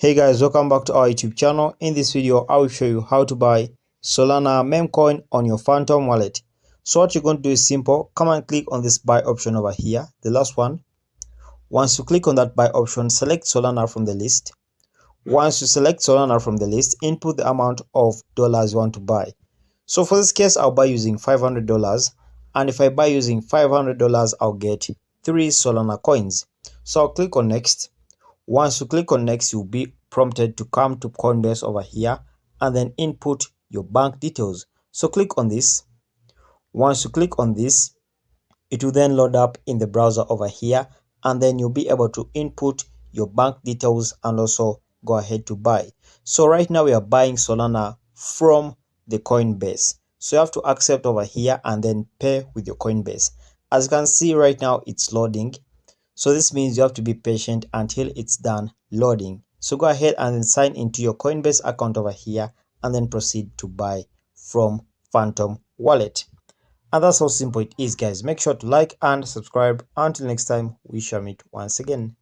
Hey guys, welcome back to our YouTube channel. In this video, I will show you how to buy Solana meme coin on your Phantom wallet. So what you're going to do is simple. Come and click on this buy option over here, the last one. Once you click on that buy option, select Solana from the list. Once you select Solana from the list, input the amount of dollars you want to buy. So for this case, I'll buy using $500. And if I buy using $500, I'll get 3 Solana coins. So I'll click on next. Once you click on next, you'll be prompted to come to Coinbase over here and then input your bank details. So click on this. Once you click on this, it will then load up in the browser over here, and then you'll be able to input your bank details and also go ahead to buy. So right now we are buying Solana from the Coinbase. So you have to accept over here and then pay with your Coinbase. As you can see right now, it's loading. So this means you have to be patient until it's done loading. So go ahead and then sign into your Coinbase account over here and then proceed to buy from Phantom wallet. And that's how simple it is, guys. Make sure to like and subscribe. Until next time, we shall meet once again.